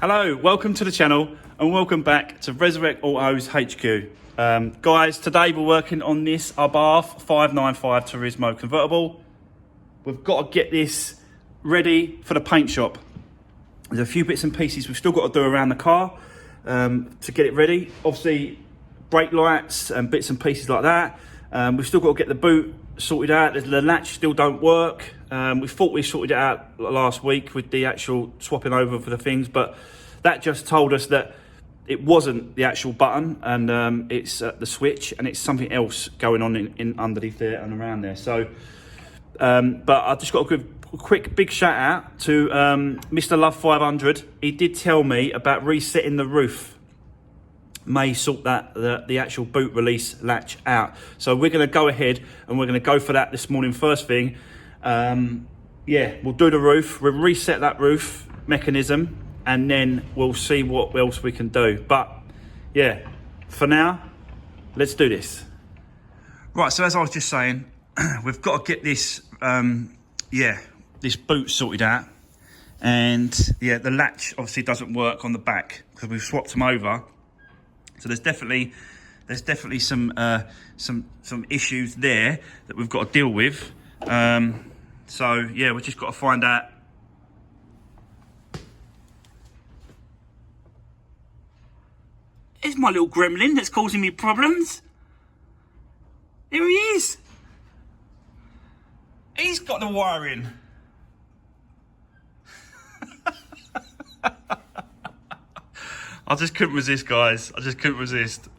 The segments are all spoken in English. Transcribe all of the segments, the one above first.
Hello, welcome to the channel and welcome back to Resurrect Autos HQ. Guys, today we're working on this Abarth 595 Turismo convertible. We've got to get this ready for the paint shop. There's a few bits and pieces we've still got to do around the car to get it ready. Obviously, brake lights and bits and pieces like that. We've still got to get the boot sorted out. The latch still don't work. We thought we sorted it out last week with the actual swapping over for the things, but that just told us that it wasn't the actual button and it's the switch, and it's something else going on in underneath there and around there. So, but I just got to give a quick big shout out to Mr. Love 500. He did tell me about resetting the roof. May sort that the actual boot release latch out. So we're going to go ahead and we're going to go for that this morning first thing. Yeah, we'll do the roof, we'll reset that roof mechanism, and then we'll see what else we can do. But yeah, for now, let's do this. Right, so as I was just saying, we've got to get this this boot sorted out. And yeah, the latch obviously doesn't work on the back because we've swapped them over. So there's definitely some issues there that we've got to deal with. So yeah, we've just got to find out. Here's my little gremlin that's causing me problems. Here he is. He's got the wiring. I just couldn't resist, guys. I just couldn't resist.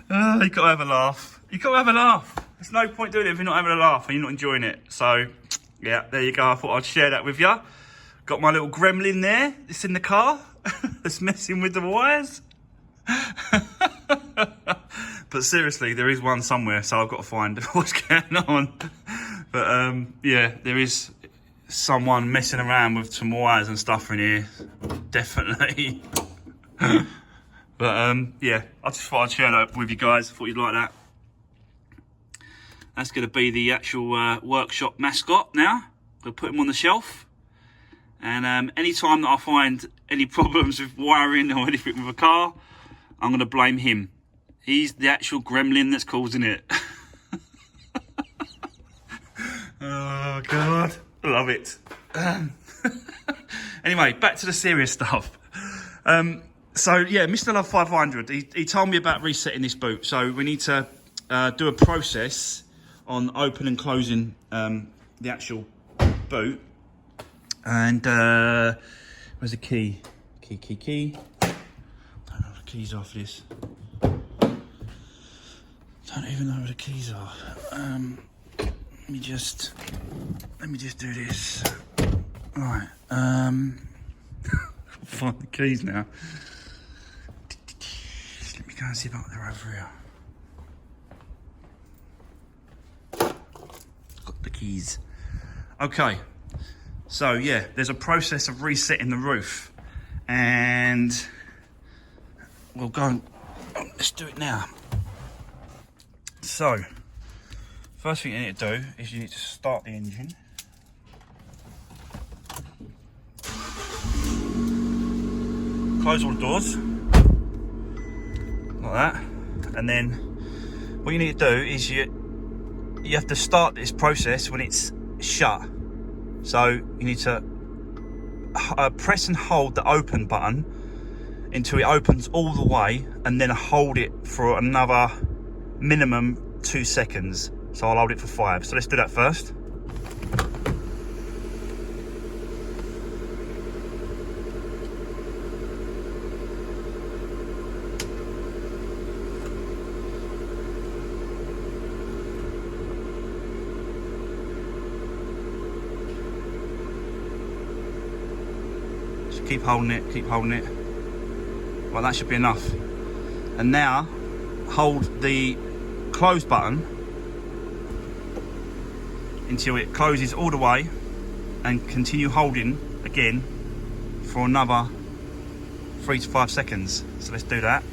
You gotta have a laugh. You gotta have a laugh. There's no point doing it if you're not having a laugh and you're not enjoying it. So, yeah, there you go. I thought I'd share that with you. Got my little gremlin there. It's in the car. It's messing with the wires. But seriously, there is one somewhere, so I've got to find what's going on. But yeah, there is someone messing around with some wires and stuff in here, definitely. But yeah, I just thought I'd share that with you guys. I thought you'd like that. That's going to be the actual workshop mascot now. We'll put him on the shelf, and anytime that I find any problems with wiring or anything with a car, I'm going to blame him. He's the actual gremlin that's causing it. Oh God, love it. Anyway, back to the serious stuff. So yeah, Mr. Love 500, he told me about resetting this boot. So we need to do a process on open and closing the actual boot. And where's the key? Key. I don't know where the keys are for this. Don't even know where the keys are. Let me just do this. Right. Find the keys now. Let me go and see if they're over here. Got the keys. Okay. So yeah, there's a process of resetting the roof, and we'll go and let's do it now. So, first thing you need to do is you need to start the engine. Close all the doors, like that, and then what you need to do is you have to start this process when it's shut. So you need to press and hold the open button until it opens all the way, and then hold it for another minimum 2 seconds. So I'll hold it for 5. So let's do that first. Just keep holding it, Well, that should be enough. And now hold the close button until it closes all the way, and continue holding again for another 3 to 5 seconds. So let's do that.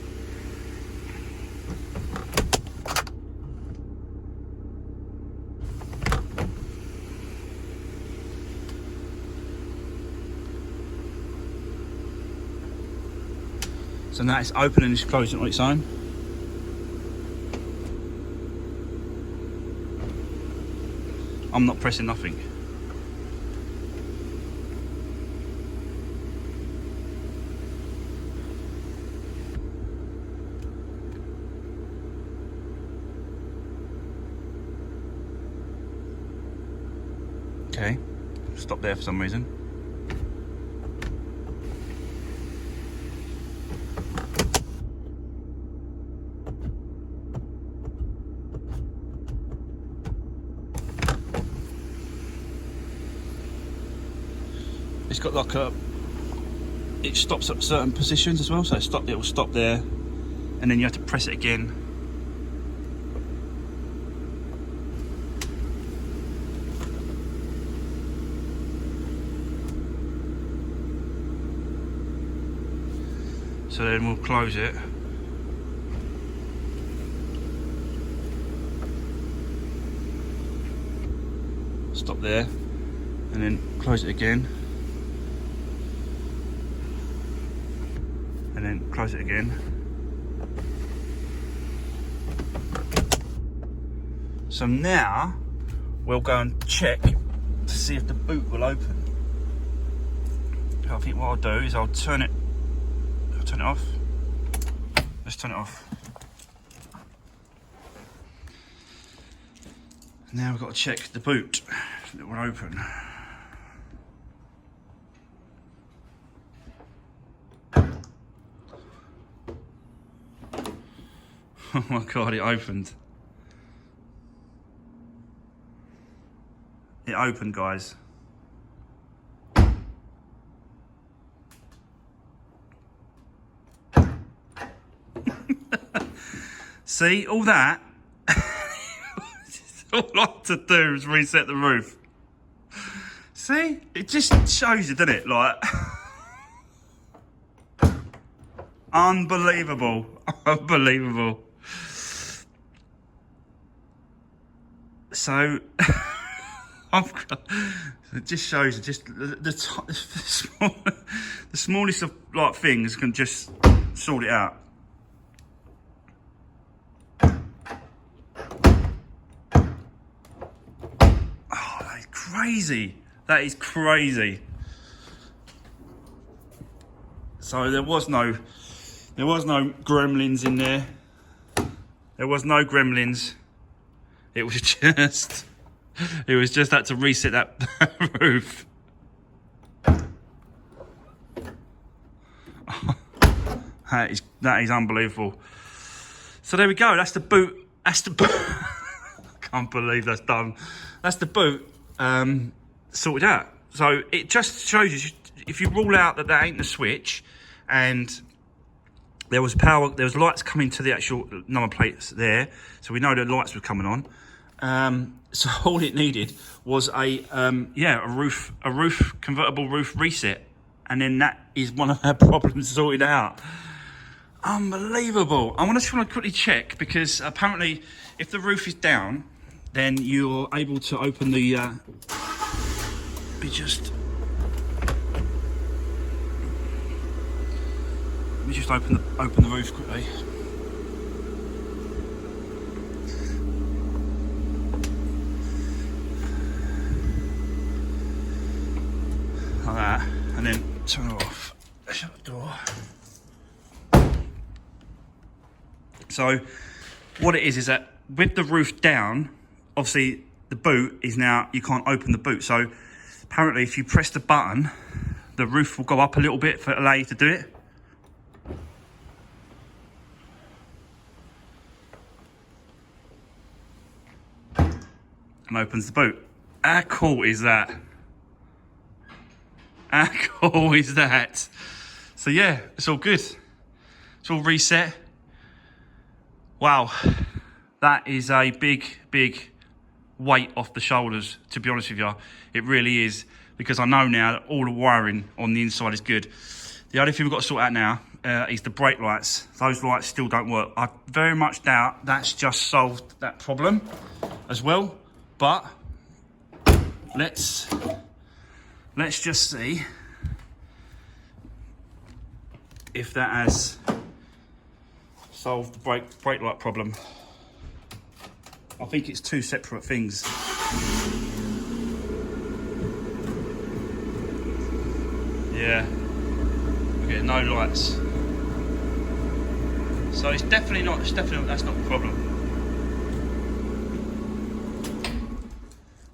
So now it's open and it's closing on its own. I'm not pressing nothing. Okay, stop there for some reason. It's got like it stops at certain positions as well, so it will stop there, and then you have to press it again. So then we'll close it. Stop there, and then close it again. And then close it again. So now we'll go and check to see if the boot will open. I think what I'll do is I'll turn it off. Let's turn it off. Now we've got to check the boot if it will open. Oh my God, it opened. It opened, guys. See, all that, all I have to do is reset the roof. See, it just shows you, doesn't it? Like, unbelievable, unbelievable. So, it just shows you just the smallest of like things can just sort it out. Oh, that is crazy. That is crazy. So there was no gremlins in there. There was no gremlins. It was just had to reset that roof. That is unbelievable. So there we go. That's the boot. That's the boot. I can't believe that's done. That's the boot sorted out. So it just shows you, if you rule out that ain't the switch, and there was lights coming to the actual number plates there, so we know the lights were coming on. So all it needed was a convertible roof reset, and then that is one of our problems sorted out. Unbelievable. I just want to quickly check, because apparently if the roof is down, then you're able to open the let me just open the roof quickly. Like that, and then turn it off. Shut the door. So what it is that with the roof down, obviously the boot is now, you can't open the boot. So apparently if you press the button, the roof will go up a little bit for allow you to do it. And opens the boot. How cool is that? How cool is that? So yeah, it's all good. It's all reset. Wow, that is a big weight off the shoulders, to be honest with you. It really is, because I know now that all the wiring on the inside is good. The only thing we've got to sort out now is the brake lights. Those lights still don't work. I very much doubt that's just solved that problem as well. But let's just see if that has solve the brake light problem. I think it's two separate things. Yeah, we're getting no lights. So it's definitely not, that's not the problem.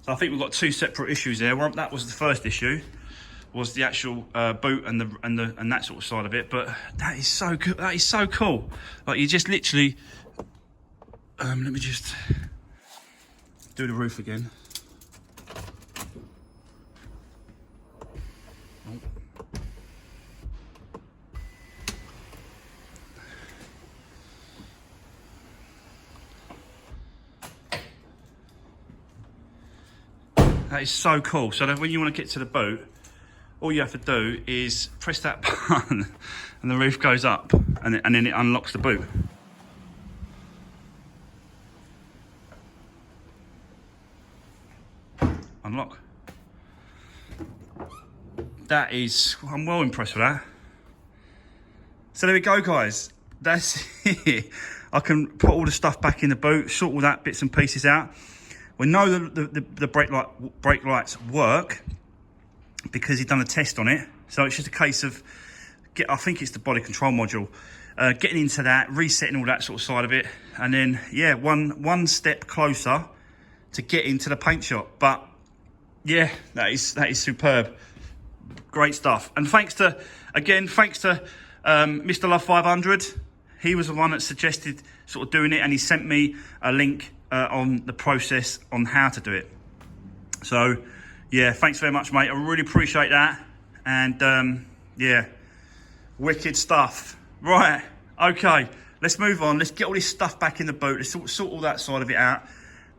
So I think we've got two separate issues there. Well, that was the first issue, was the actual boot and that sort of side of it. But that is so good. That is so cool. Like, you just literally, let me just do the roof again. That is so cool. So that when you want to get to the boat, all you have to do is press that button and the roof goes up, and then it unlocks the boot. Unlock. That is, I'm well impressed with that. So there we go, guys. That's it. I can put all the stuff back in the boot, sort all that bits and pieces out. We know the brake lights work because he's done a test on it. So it's just a case of, I think it's the body control module, getting into that, resetting all that sort of side of it. And then, yeah, one step closer to get into the paint shop. But yeah, that is superb. Great stuff. And thanks to Mr. Love 500. He was the one that suggested sort of doing it, and he sent me a link on the process on how to do it. So yeah, thanks very much, mate. I really appreciate that. And yeah, wicked stuff. Right, okay, let's move on. Let's get all this stuff back in the boat. Let's sort all that side of it out,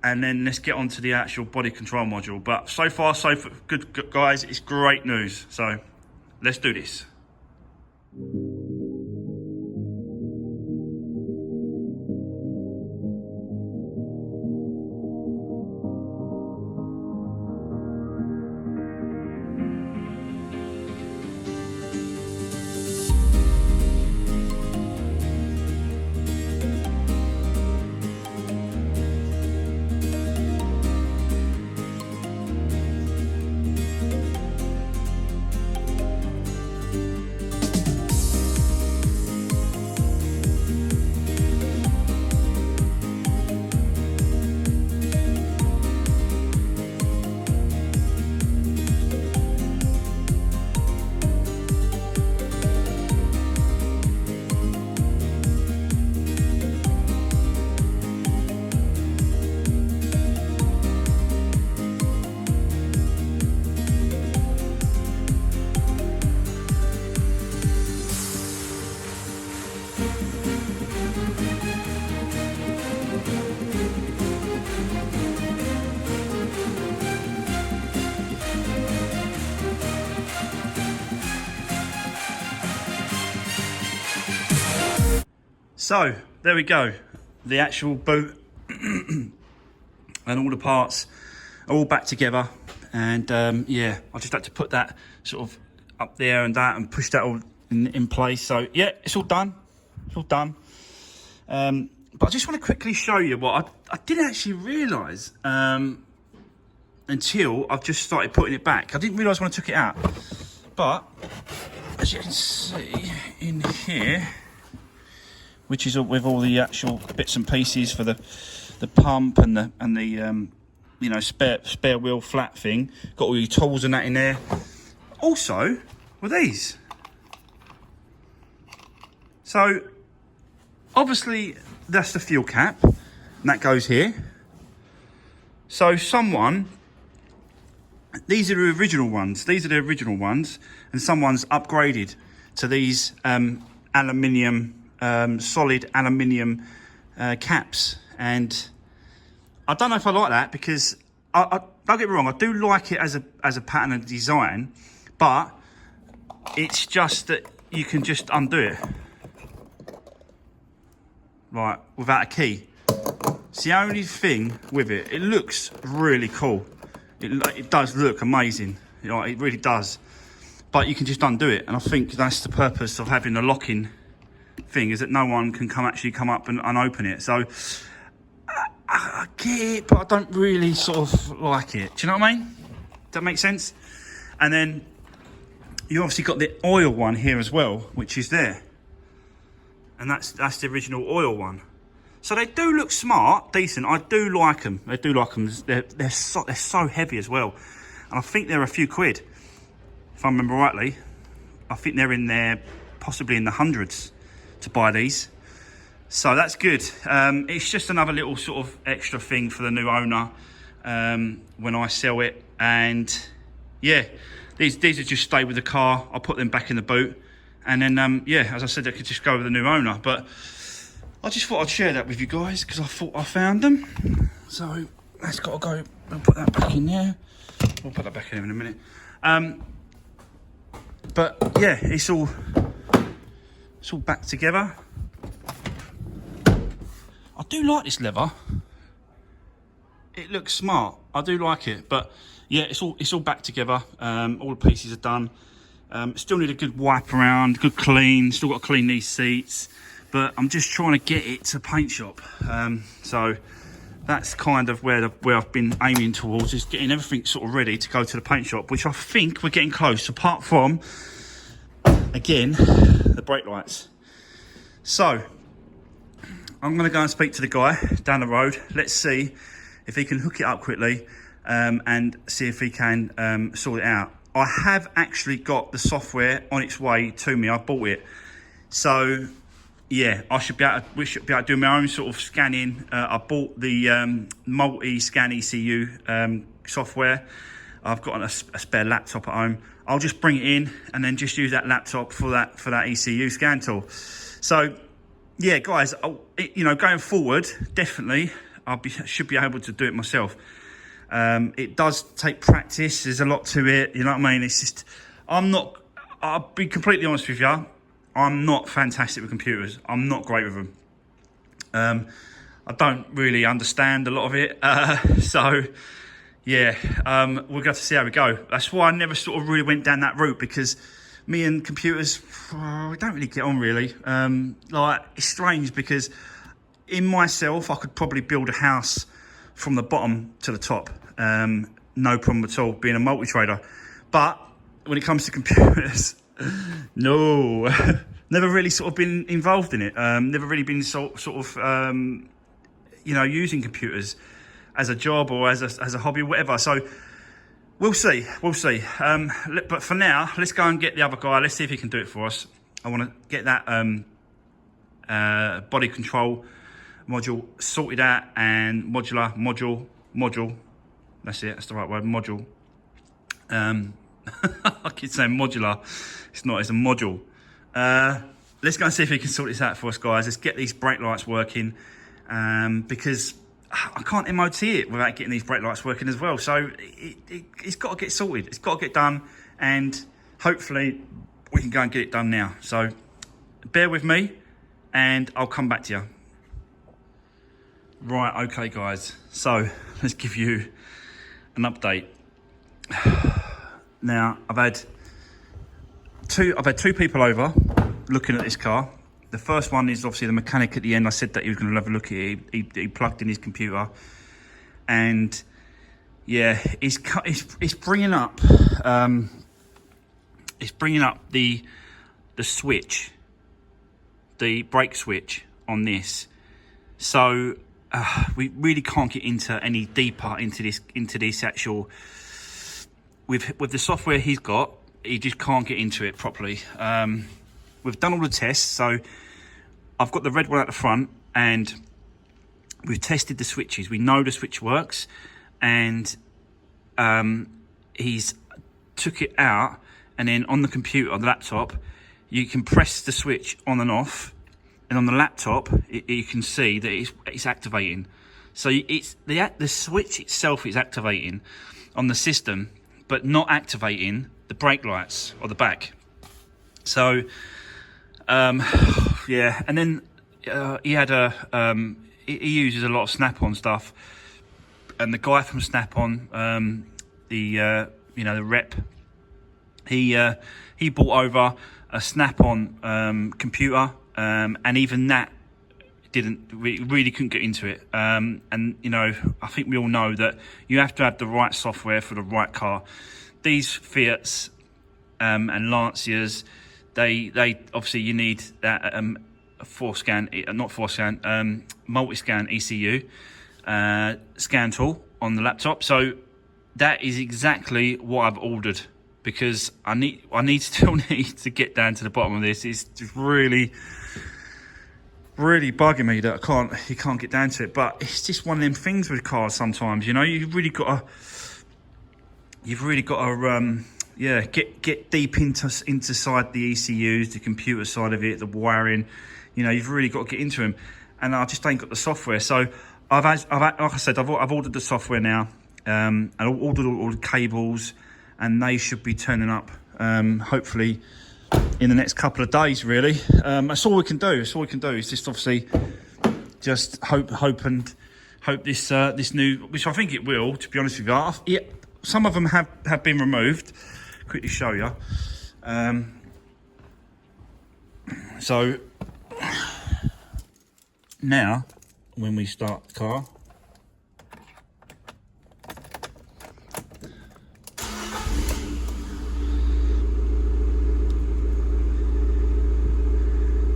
and then let's get on to the actual body control module. But so far, so good, guys. It's great news. So let's do this. So there we go, the actual boot and all the parts are all back together. And yeah, I just had to put that sort of up there and that, and push that all in place. So yeah, it's all done. It's all done. But I just want to quickly show you what I didn't actually realise until I've just started putting it back. I didn't realise when I took it out. But as you can see in here, which is with all the actual bits and pieces for the pump and the you know, spare wheel flat thing. Got all your tools and that in there. Also, with these. So, obviously, that's the fuel cap, and that goes here. So these are the original ones. These are the original ones, and someone's upgraded to these aluminium. Solid aluminium caps, and I don't know if I like that, because I don't get me wrong, I do like it as a pattern and design, but it's just that you can just undo it right without a key. It's the only thing with it. It looks really cool. It does look amazing, you know, it really does, but you can just undo it. And I think that's the purpose of having the locking thing is that no one can actually come up and open it. So I get it, but I don't really sort of like it. Do you know what I mean? Does that make sense? And then you obviously got the oil one here as well, which is there. And that's the original oil one. So they do look smart, decent. I do like them. I do like them. They're so heavy as well. And I think they're a few quid, if I remember rightly. I think they're in there, possibly in the hundreds, to buy these. So that's good. It's just another little sort of extra thing for the new owner when I sell it. And yeah, these will just stay with the car. I'll put them back in the boot. And then, yeah, as I said, they could just go with the new owner. But I just thought I'd share that with you guys because I thought I found them. So that's got to go. I'll put that back in there. We'll put that back in a minute. But yeah, it's all back together. I do like this leather. It looks smart. I do like it. But yeah, it's all back together. All the pieces are done. Still need a good wipe around, good clean. Still got to clean these seats. But I'm just trying to get it to paint shop. So that's kind of where I've been aiming towards, is getting everything sort of ready to go to the paint shop, which I think we're getting close, apart from, again, the brake lights. So I'm going to go and speak to the guy down the road. Let's see if he can hook it up quickly and see if he can sort it out. I have actually got the software on its way to me. I bought it. So yeah, we should be able to do my own sort of scanning. I bought the multi-scan ECU software. I've got a spare laptop at home. I'll just bring it in and then just use that laptop for that ECU scan tool. So yeah, guys, you know, going forward, definitely should be able to do it myself. It does take practice. There's a lot to it. You know what I mean? It's just, I'll be completely honest with you. I'm not fantastic with computers. I'm not great with them. I don't really understand a lot of it. So yeah, we're going to have to see how we go. That's why I never sort of really went down that route, because me and computers, we don't really get on really. Like, it's strange because in myself, I could probably build a house from the bottom to the top. No problem at all, being a multi-trader. But when it comes to computers, no, never really sort of been involved in it. Never really been sort of, you know, using computers as a job or as a hobby, whatever. So we'll see. But for now, let's go and get the other guy. Let's see if he can do it for us. I want to get that body control module sorted out, and module. That's it. That's the right word. Module. I keep saying modular. It's not. It's a module. Let's go and see if he can sort this out for us, guys. Let's get these brake lights working, because I can't MOT it without getting these brake lights working as well. So it's got to get sorted. It's got to get done, and hopefully we can go and get it done now. So bear with me, and I'll come back to you. Right, okay, guys. So let's give you an update. Now, I've had two people over looking at this car. The first one is obviously the mechanic at the end. I said that he was going to have a look at it. He plugged in his computer, and yeah, it's bringing up the switch, the brake switch on this. So we really can't get into any deeper into this actual. With the software he's got, he just can't get into it properly. We've done all the tests, so I've got the red one at the front, and we've tested the switches. We know the switch works, and he's took it out, and then on the computer, on the laptop, you can press the switch on and off, and on the laptop, you can see that it's activating. So it's the switch itself is activating on the system, but not activating the brake lights or the back. So, yeah, and then he had he uses a lot of Snap-on stuff, and the guy from Snap-on, you know, the rep, he brought over a Snap-on computer, and even that really couldn't get into it. And you know, I think we all know that you have to have the right software for the right car. These Fiats and Lancias, they obviously you need that multi-scan ECU scan tool on the laptop. So that is exactly what I've ordered, because I still need to get down to the bottom of this. It's just really bugging me that you can't get down to it. But it's just one of them things with cars sometimes, you know. You've really got to get deep inside the ECUs, the computer side of it, the wiring. You know, you've really got to get into them, and I just ain't got the software. So I've like I said, I've ordered the software now, and I ordered all the cables, and they should be turning up hopefully in the next couple of days. Really, that's all we can do. That's all we can do is just obviously just hope this new, which I think it will. To be honest with you, yeah, some of them have been removed. Quickly show you. So now, when we start the car,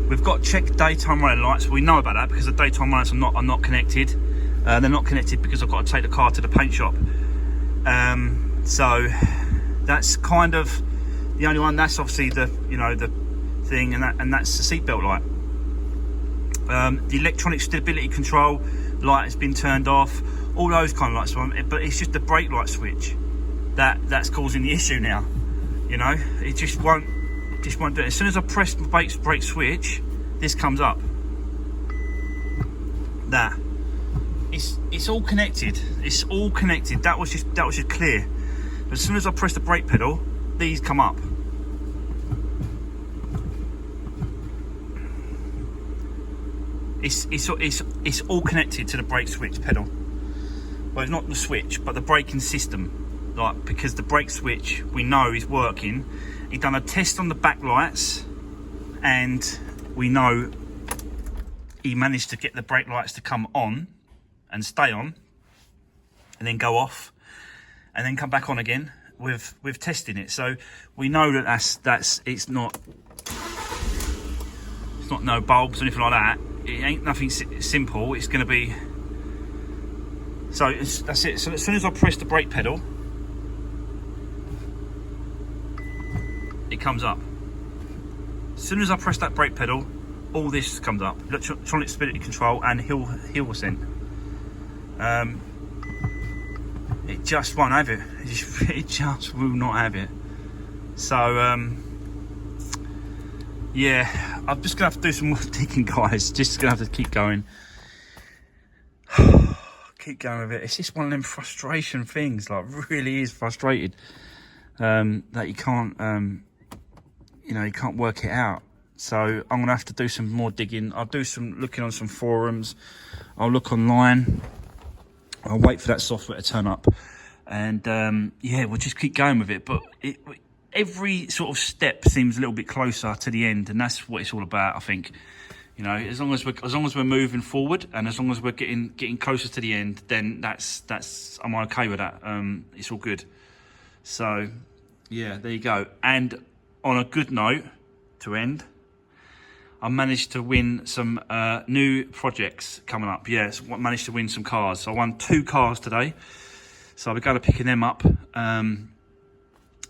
we've got checked daytime running lights. We know about that because the daytime lights are not connected. They're not connected because I've got to take the car to the paint shop. So that's kind of the only one. That's obviously the thing, and that's the seatbelt light. The electronic stability control light has been turned off. All those kind of lights, but it's just the brake light switch that's causing the issue now. You know, it just won't do it. As soon as I press the brake switch, this comes up. That it's all connected. It's all connected. That was just clear. But as soon as I press the brake pedal, these come up. It's all connected to the brake switch pedal. Well, it's not the switch, but the braking system. Like, because the brake switch we know is working. He done a test on the back lights, and we know he managed to get the brake lights to come on and stay on, and then go off, and then come back on again with testing it. So we know that it's not no bulbs or anything like that. It ain't nothing simple. It's going to be, so that's it. So as soon as I press the brake pedal, it comes up. As soon as I press that brake pedal, all this comes up. Electronic stability control and hill ascent. It just won't have it. It just will not have it. So yeah, I'm just gonna have to do some more digging, guys. Just gonna have to keep going. Keep going with it. It's just one of them frustration things. Like, really is frustrated that you can't, you can't work it out. So I'm gonna have to do some more digging. I'll do some looking on some forums. I'll look online. I'll wait for that software to turn up, and yeah, we'll just keep going with it. But every sort of step seems a little bit closer to the end, and that's what it's all about, I think. You know, as long as we're moving forward, and as long as we're getting closer to the end, then that's I'm okay with that. It's all good. So yeah, there you go. And on a good note to end, I managed to win some new projects coming up. Yes, I managed to win some cars. So I won 2 cars today. So we're going to picking them up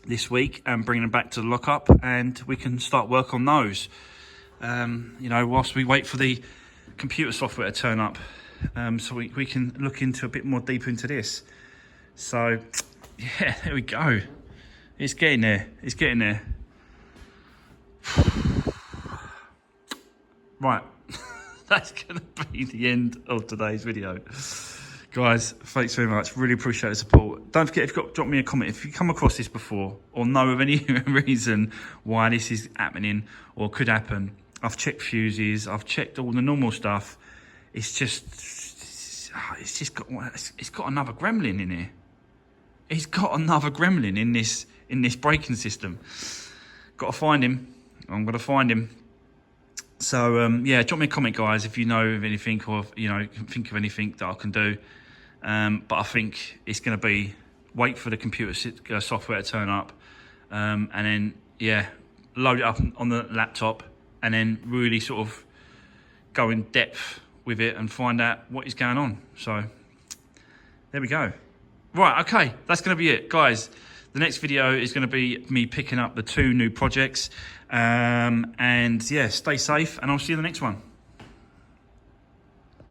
this week and bring them back to the lockup, and we can start work on those. Whilst we wait for the computer software to turn up, so we can look into a bit more deeper into this. So yeah, there we go. It's getting there. It's getting there. Right, that's going to be the end of today's video. Guys, thanks very much. Really appreciate the support. Don't forget, if you've got, drop me a comment if you come across this before, or know of any reason why this is happening or could happen. I've checked fuses. I've checked all the normal stuff. It's got another gremlin in here. It's got another gremlin in this braking system. Got to find him. I'm going to find him. So yeah, drop me a comment, guys, if you know of anything, or if, you know, can think of anything that I can do. But I think it's going to be wait for the computer software to turn up, and then yeah, load it up on the laptop, and then really sort of go in depth with it and find out what is going on. So there we go. Right, okay, that's going to be it, guys. The next video is going to be me picking up the 2 new projects, and yeah, stay safe, and I'll see you in the next one.